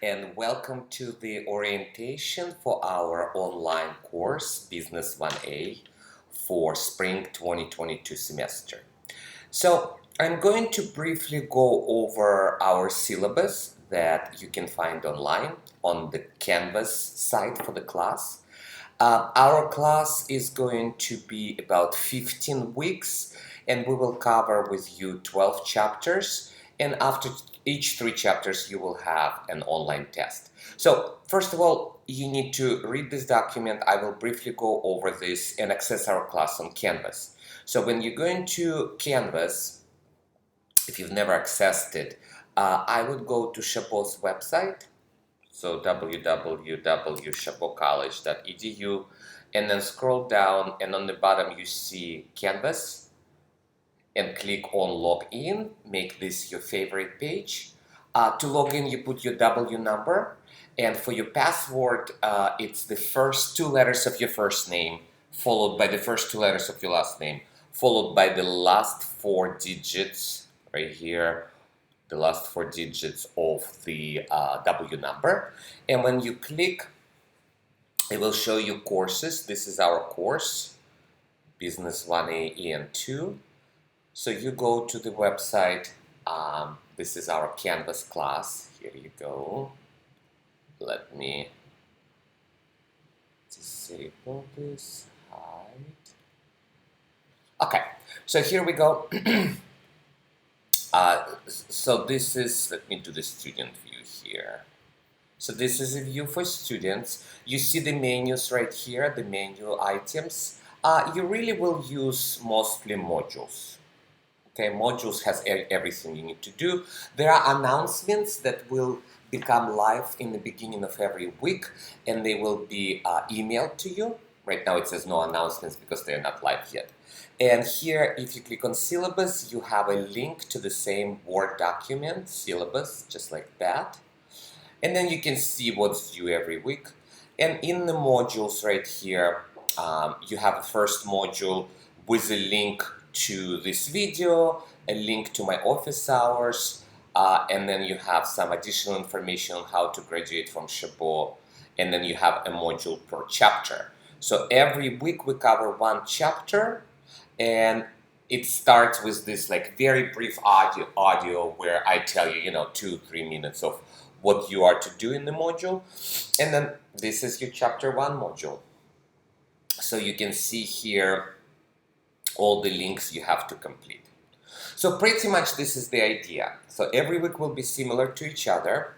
and welcome to the orientation for our online course Business 1A for Spring 2022 semester. So I'm going to briefly go over our syllabus that you can find online on the Canvas site for the class. Our class is going to be about 15 weeks and we will cover with you 12 chapters, and after each 3 chapters you will have an online test. So first of all, you need to read this document. I will briefly go over this and access our class on Canvas. So when you go into Canvas, if you've never accessed it, I would go to Chabot's website, so www.chabotcollege.edu, and then scroll down, and on the bottom you see Canvas, and click on login. Make this your favorite page. To log in, you put your W number, and for your password, it's the first 2 letters of your first name, followed by the first 2 letters of your last name, followed by the last 4 digits right here, the last 4 digits of the W number. And when you click, it will show you courses. This is our course, Business 1A and 2. So you go to the website. This is our Canvas class. Here you go. Let me disable this, hide. Okay, so here we go. So this is, let me do the student view here. So this is a view for students. You see the menus right here, the menu items. You really will use mostly modules. Okay, modules has everything you need to do. There are announcements that will become live in the beginning of every week, and they will be emailed to you. Right now it says no announcements because they're not live yet. And here, if you click on syllabus, you have a link to the same Word document, syllabus, just like that. And then you can see what's due every week. And in the modules right here, you have a first module with a link to this video, a link to my office hours, and then you have some additional information on how to graduate from Chabot, and then you have a module per chapter. So every week we cover 1 chapter, and it starts with this like very brief audio where I tell you, 2-3 minutes of what you are to do in the module. And then this is your chapter 1 module. So you can see here all the links you have to complete. So pretty much this is the idea. So every week will be similar to each other.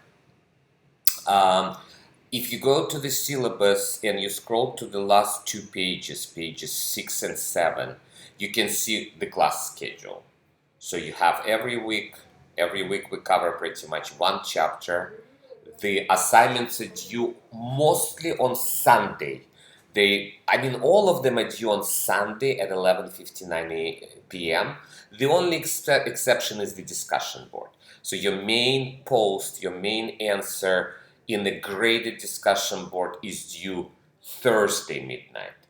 If you go to the syllabus and you scroll to the last 2 pages, pages 6 and 7, you can see the class schedule. So you have every week we cover pretty much 1 chapter. The assignments are due mostly on Sunday. All of them are due on Sunday at 11:59 p.m. The only exception is the discussion board. So your main post, your main answer in the graded discussion board is due Thursday midnight.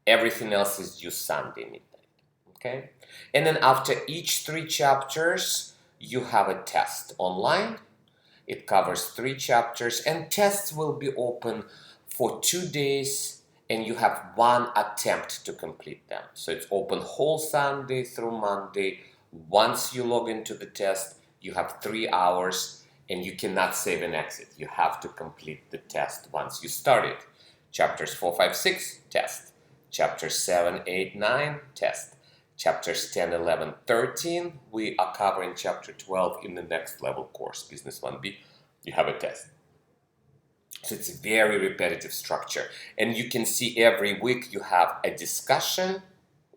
Everything else is due Sunday midnight. Okay? And then after each 3 chapters, you have a test online. It covers 3 chapters, and tests will be open for 2 days, and you have 1 attempt to complete them. So it's open whole Sunday through Monday. Once you log into the test, you have 3 hours, and you cannot save and exit. You have to complete the test once you start it. Chapters 4, 5, 6, test. Chapters 7, 8, 9, test. Chapters 10, 11, 13, we are covering chapter 12 in the next level course, Business 1B. You have a test. So it's a very repetitive structure. And you can see every week you have a discussion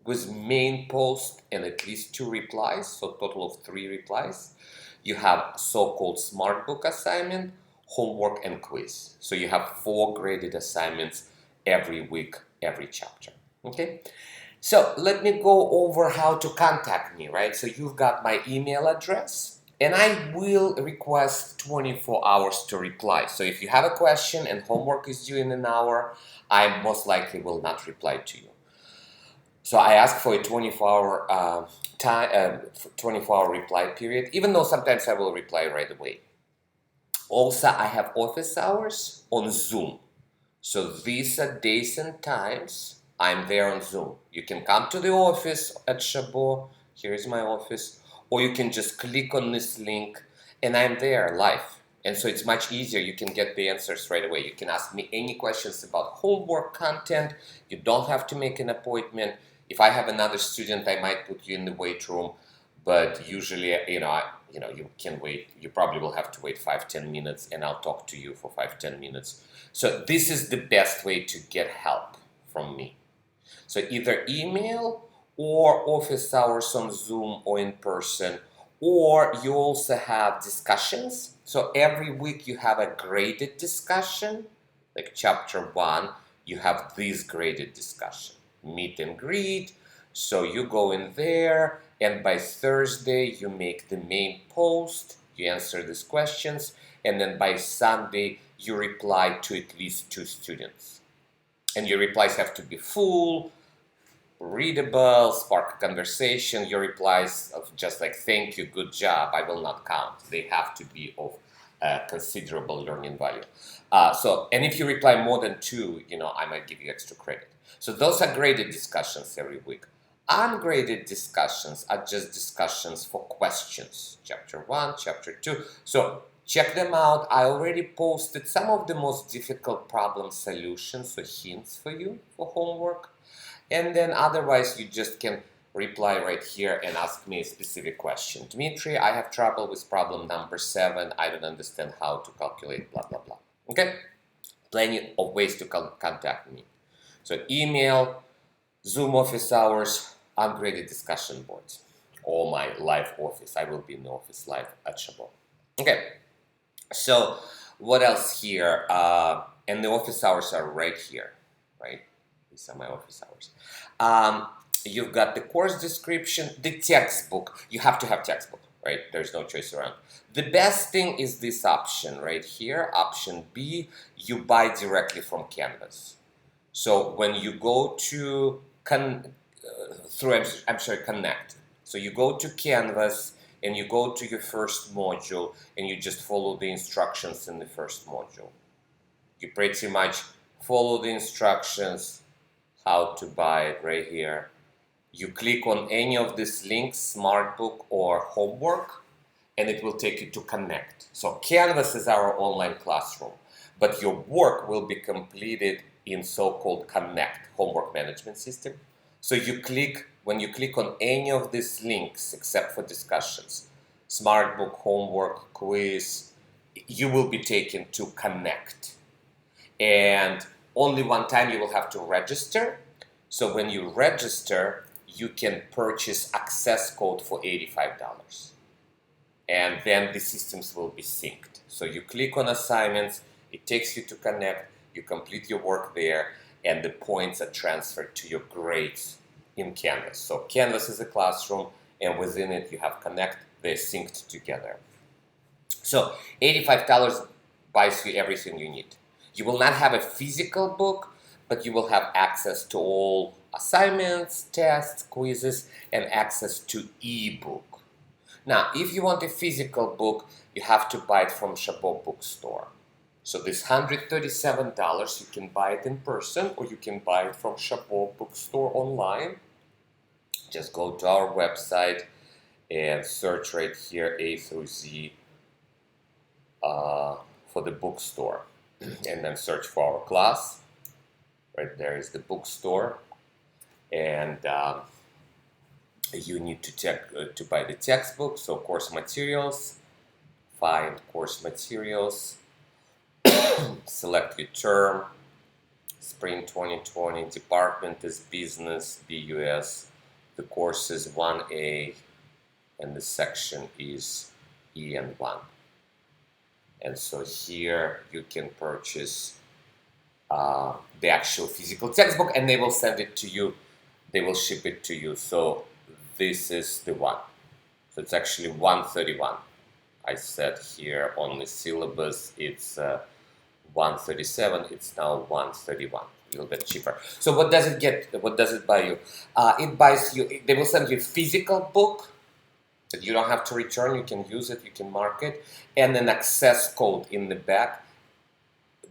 with main post and at least 2 replies, so total of 3 replies. You have so-called smart book assignment, homework, and quiz. So you have 4 graded assignments every week, every chapter. Okay? So let me go over how to contact me, right? So you've got my email address, and I will request 24 hours to reply. So if you have a question and homework is due in an hour, I most likely will not reply to you. So I ask for a 24-hour 24-hour reply period, even though sometimes I will reply right away. Also, I have office hours on Zoom. So these are days and times I'm there on Zoom. You can come to the office at Chabot. Here is my office. Or you can just click on this link and I'm there live. And so it's much easier. You can get the answers right away. You can ask me any questions about homework content. You don't have to make an appointment. If I have another student, I might put you in the wait room. But usually, you can wait. You probably will have to wait 5-10 minutes, and I'll talk to you for 5-10 minutes. So this is the best way to get help from me. So either email or office hours on Zoom or in person, or you also have discussions. So every week you have a graded discussion, like chapter 1, you have this graded discussion, meet and greet. So you go in there, and by Thursday you make the main post, you answer these questions, and then by Sunday you reply to at least 2 students. And your replies have to be full, readable, spark a conversation. Your replies of just like thank you, good job, I will not count. They have to be of considerable learning value. And if you reply more than 2, I might give you extra credit. So those are graded discussions every week. Ungraded discussions are just discussions for questions. Chapter 1, Chapter 2. So check them out. I already posted some of the most difficult problem solutions or hints for you for homework. And then otherwise you just can reply right here and ask me a specific question. Dmitry, I have trouble with problem number 7. I don't understand how to calculate blah, blah, blah. Okay? Plenty of ways to contact me. So email, Zoom office hours, ungraded discussion boards, or my live office. I will be in the office live at Chabot. Okay, so what else here? And the office hours are right here, right? These are my office hours. You've got the course description, the textbook. You have to have textbook, right? There's no choice around. The best thing is this option right here, option B. You buy directly from Canvas. So when you go to Connect, so you go to Canvas and you go to your first module and you just follow the instructions in the first module. You pretty much follow the instructions, how to buy it right here. You click on any of these links, Smartbook or Homework, and it will take you to Connect. So Canvas is our online classroom, but your work will be completed in so-called Connect, Homework Management System. So when you click on any of these links, except for discussions, Smartbook, Homework, Quiz, you will be taken to Connect. And only one time you will have to register. So when you register, you can purchase access code for $85. And then the systems will be synced. So you click on assignments, it takes you to Connect, you complete your work there, and the points are transferred to your grades in Canvas. So Canvas is a classroom, and within it you have Connect, they're synced together. So $85 buys you everything you need. You will not have a physical book, but you will have access to all assignments, tests, quizzes, and access to ebook. Now, if you want a physical book, you have to buy it from Chabot Bookstore. So this $137, you can buy it in person or you can buy it from Chabot Bookstore online. Just go to our website and search right here A through Z for the bookstore. And then search for our class. Right there is the bookstore. And you need to buy the textbook, so course materials, find course materials, select your term, spring 2020, department is business, BUS, the course is 1A, and the section is EN1. And so here you can purchase the actual physical textbook and they will send it to you, they will ship it to you. So this is the one. So it's actually $131. I said here on the syllabus it's $137, it's now $131, a little bit cheaper. So what does it get? What does it buy you? It buys you, they will send you a physical book that you don't have to return. You can use it, you can mark it, and an access code in the back.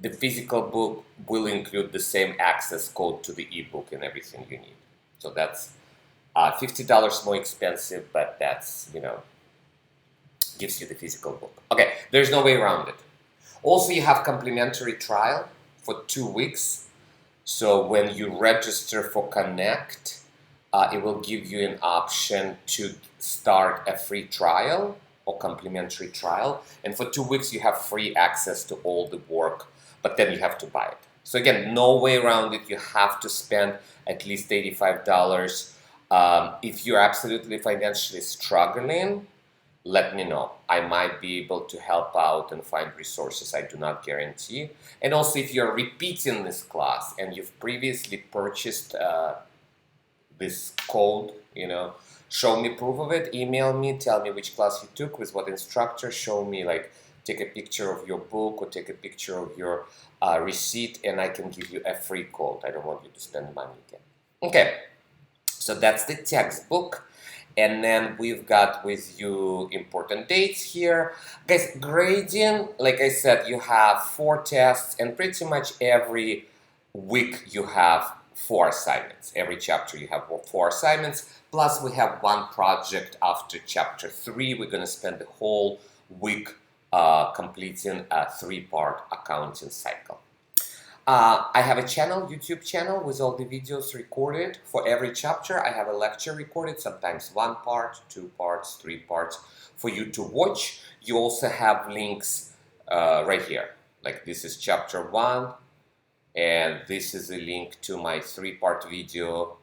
The physical book will include the same access code to the ebook and everything you need. So that's $50 more expensive, but that's, gives you the physical book. Okay, there's no way around it. Also, you have complimentary trial for 2 weeks. So when you register for Connect, it will give you an option to start a free trial or complimentary trial. And for 2 weeks, you have free access to all the work, but then you have to buy it. So again, no way around it. You have to spend at least $85. If you're absolutely financially struggling, let me know. I might be able to help out and find resources. I do not guarantee. And also, if you're repeating this class and you've previously purchased this code, show me proof of it, email me, tell me which class you took, with what instructor, show me, like, take a picture of your book or take a picture of your receipt, and I can give you a free code. I don't want you to spend money again. Okay, so that's the textbook. And then we've got with you important dates here. Guys, grading, like I said, you have 4 tests, and pretty much every week you have 4 assignments. Every chapter you have 4 assignments, plus we have 1 project after chapter 3. We're going to spend the whole week completing a 3-part accounting cycle. I have a channel, YouTube channel, with all the videos recorded. For every chapter, I have a lecture recorded, sometimes 1 part, 2 parts, 3 parts, for you to watch. You also have links right here. Like, this is chapter 1, and this is a link to my 3-part video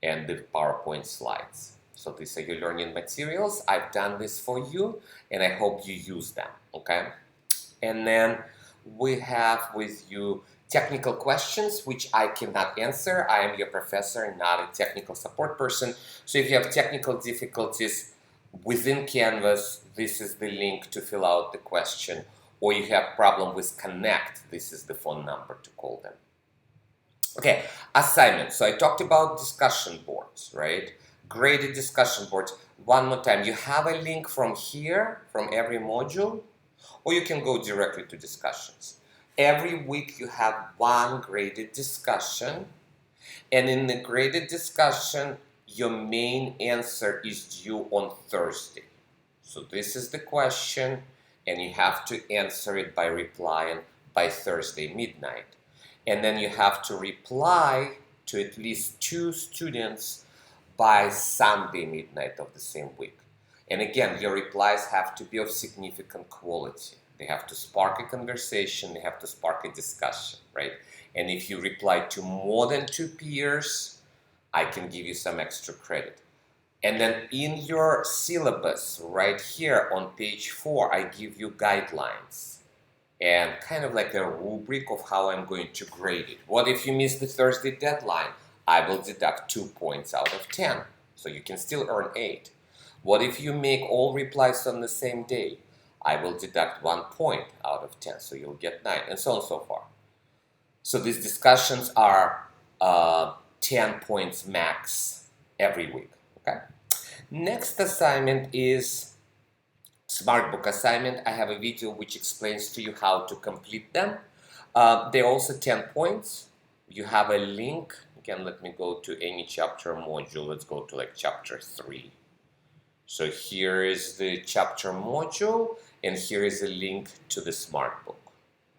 and the PowerPoint slides. So these are your learning materials. I've done this for you, and I hope you use them, okay? And then we have with you technical questions, which I cannot answer. I am your professor, not a technical support person. So if you have technical difficulties within Canvas, this is the link to fill out the question. Or you have problem with Connect, this is the phone number to call them. Okay, assignments. So I talked about discussion boards, right? Graded discussion boards. One more time, you have a link from here, from every module, or you can go directly to discussions. Every week you have 1 graded discussion, and in the graded discussion, your main answer is due on Thursday. So this is the question, and you have to answer it by replying by Thursday midnight. And then you have to reply to at least 2 students by Sunday midnight of the same week. And again, your replies have to be of significant quality. They have to spark a conversation, they have to spark a discussion, right? And if you reply to more than 2 peers, I can give you some extra credit. And then in your syllabus, right here on page 4, I give you guidelines and kind of like a rubric of how I'm going to grade it. What if you miss the Thursday deadline? I will deduct 2 points out of 10, so you can still earn 8. What if you make all replies on the same day? I will deduct 1 point out of 10, so you'll get 9, and so on and so forth. So these discussions are 10 points max every week, okay? Next assignment is SmartBook assignment. I have a video which explains to you how to complete them. They're also 10 points. You have a link. Again, let me go to any chapter module. Let's go to like chapter 3. So here is the chapter module, and here is a link to the SmartBook.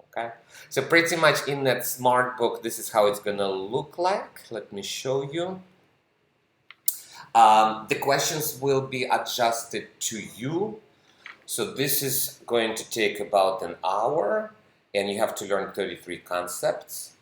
Okay, so pretty much in that SmartBook, this is how it's gonna look like. Let me show you. The questions will be adjusted to you. So this is going to take about an hour, and you have to learn 33 concepts.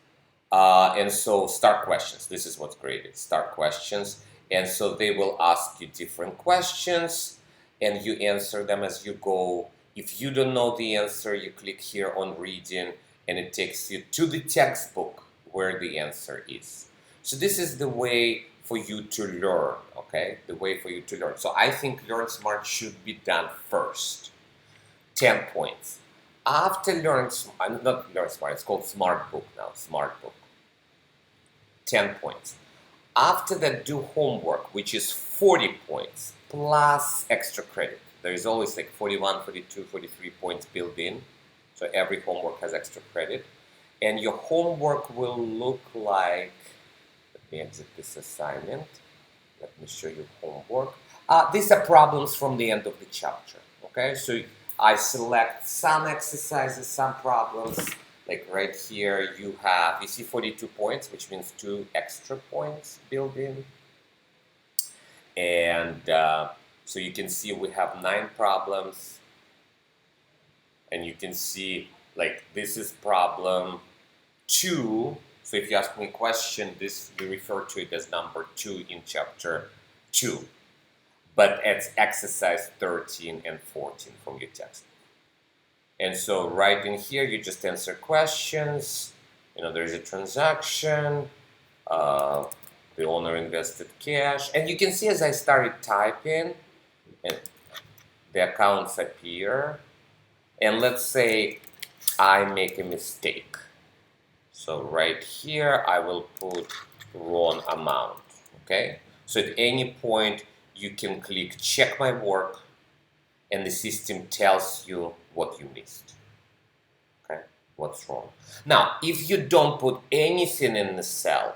And so start questions. This is what's graded. Start questions. And so they will ask you different questions, and you answer them as you go. If you don't know the answer, you click here on reading, and it takes you to the textbook where the answer is. So this is the way for you to learn, okay? The way for you to learn. So I think Learn Smart should be done first. 10 points. After not Learn Smart, it's called SmartBook now, SmartBook. 10 points. After that, do homework, which is 40 points plus extra credit. There is always like 41, 42, 43 points built in. So every homework has extra credit. And your homework will look like, let me exit this assignment. Let me show you homework. These are problems from the end of the chapter, okay? So I select some exercises, some problems. Like right here, you see 42 points, which means 2 extra points built in. And so you can see we have 9 problems. And you can see, like, this is problem 2. So if you ask me a question, this we refer to it as number 2 in chapter 2. But it's exercise 13 and 14 from your text. And so right in here, you just answer questions. You know, there is a transaction. The owner invested cash. And you can see as I started typing, and the accounts appear. And let's say I make a mistake. So right here, I will put wrong amount, okay? So at any point, you can click check my work, and the system tells you what you missed, okay? What's wrong. Now, if you don't put anything in the cell,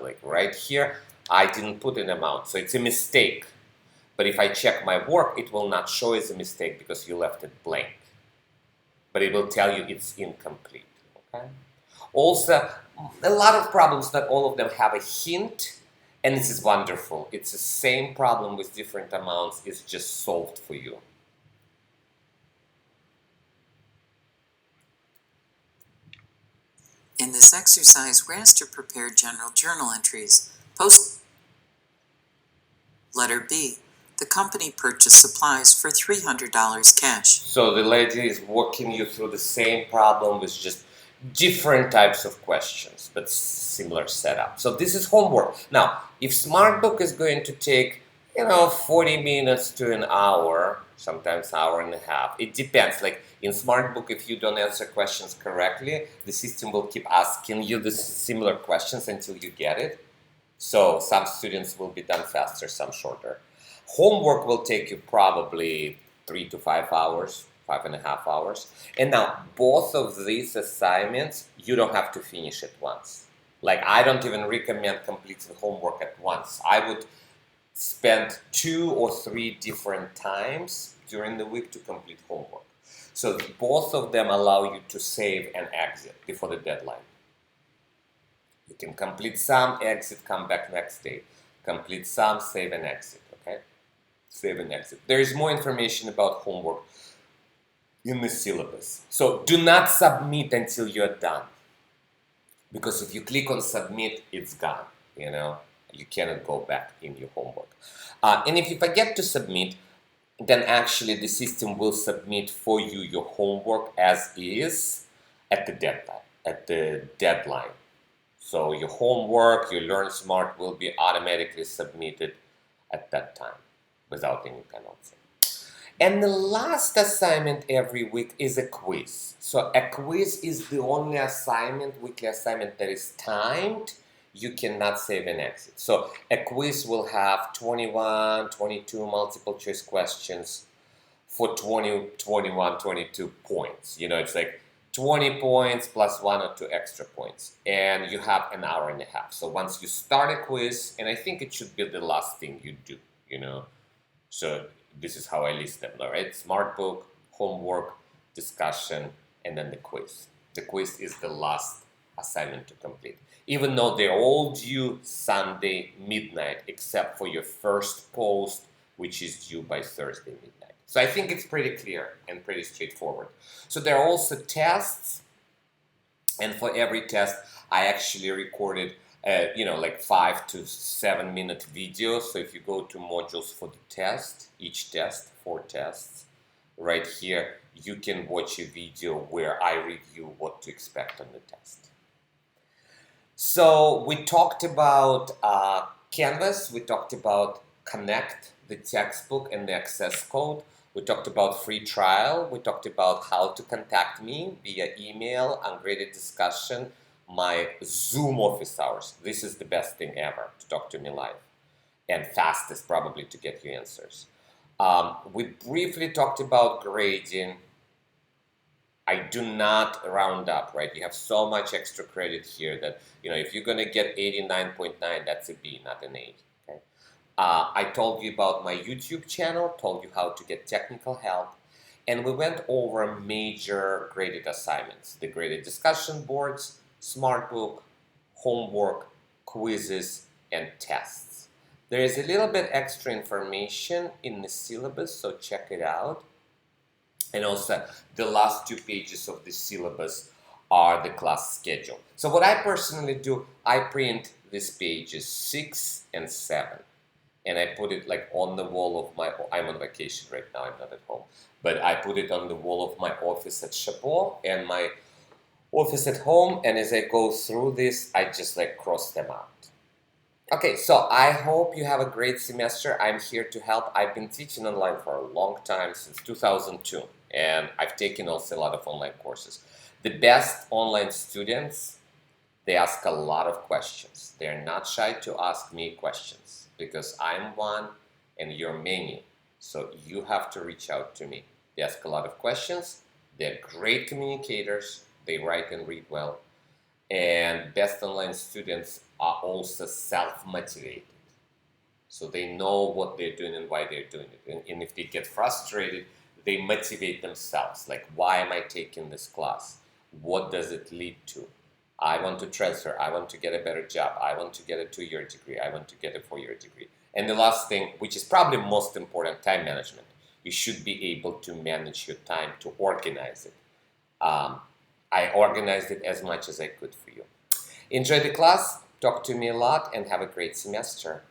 like right here, I didn't put an amount, so it's a mistake. But if I check my work, it will not show as a mistake because you left it blank. But it will tell you it's incomplete, okay? Also, a lot of problems, not all of them have a hint, and this is wonderful. It's the same problem with different amounts, it's just solved for you. In this exercise, we're asked to prepare general journal entries. Letter B. The company purchased supplies for $300 cash. So the lady is walking you through the same problem with just different types of questions, but similar setup. So this is homework. Now, if SmartBook is going to take, 40 minutes to an hour, sometimes hour and a half, it depends. Like in SmartBook, if you don't answer questions correctly, the system will keep asking you the similar questions until you get it. So some students will be done faster, some shorter. Homework will take you probably 3 to 5 hours, 5.5 hours. And now, both of these assignments, you don't have to finish at once. Like, I don't even recommend completing homework at once. I would spend 2 or 3 different times during the week to complete homework. So both of them allow you to save and exit before the deadline. You can complete some, exit, come back next day. Complete some, save and exit, okay? Save and exit. There is more information about homework in the syllabus. So do not submit until you're done. Because if you click on submit, it's gone, You cannot go back in your homework. And if you forget to submit, then actually the system will submit for you your homework as is at the deadline. So your homework, your Learn Smart will be automatically submitted at that time without any penalty. And the last assignment every week is a quiz. So a quiz is the only weekly assignment that is timed. You cannot save and exit. So a quiz will have 21, 22 multiple choice questions for 20, 21, 22 points. It's like 20 points plus 1 or 2 extra points. And you have an hour and a half. So once you start a quiz, and I think it should be the last thing you do, So this is how I list them, all right? SmartBook, homework, discussion, and then the quiz. The quiz is the last assignment to complete. Even though they're all due Sunday midnight, except for your first post, which is due by Thursday midnight. So I think it's pretty clear and pretty straightforward. So there are also tests, and for every test, I actually recorded, like 5 to 7 minute videos. So if you go to modules for the test, each test, 4 tests, right here, you can watch a video where I review what to expect on the test. So we talked about Canvas, we talked about Connect, the textbook and the access code. We talked about free trial. We talked about how to contact me via email, ungraded discussion, my Zoom office hours. This is the best thing ever, to talk to me live, and fastest probably to get you answers. We briefly talked about grading. I do not round up, right? You have so much extra credit here that, if you're going to get 89.9, that's a B, not an A. Okay. I told you about my YouTube channel, told you how to get technical help, and we went over major graded assignments, the graded discussion boards, SmartBook, homework, quizzes, and tests. There is a little bit extra information in the syllabus, so check it out. And also, the last 2 pages of the syllabus are the class schedule. So what I personally do, I print these pages 6 and 7. And I put it like on the wall of my, I'm on vacation right now, I'm not at home. But I put it on the wall of my office at Chabot and my office at home. And as I go through this, I just like cross them out. Okay, so I hope you have a great semester. I'm here to help. I've been teaching online for a long time, since 2002, and I've taken also a lot of online courses. The best online students, they ask a lot of questions. They're not shy to ask me questions because I'm one and you're many. So you have to reach out to me. They ask a lot of questions. They're great communicators. They write and read well. And best online students are also self-motivated. So they know what they're doing and why they're doing it. And if they get frustrated, they motivate themselves. Like, why am I taking this class? What does it lead to? I want to transfer. I want to get a better job. I want to get a 2-year degree. I want to get a 4-year degree. And the last thing, which is probably most important, time management. You should be able to manage your time, to organize it. I organized it as much as I could for you. Enjoy the class, talk to me a lot, and have a great semester.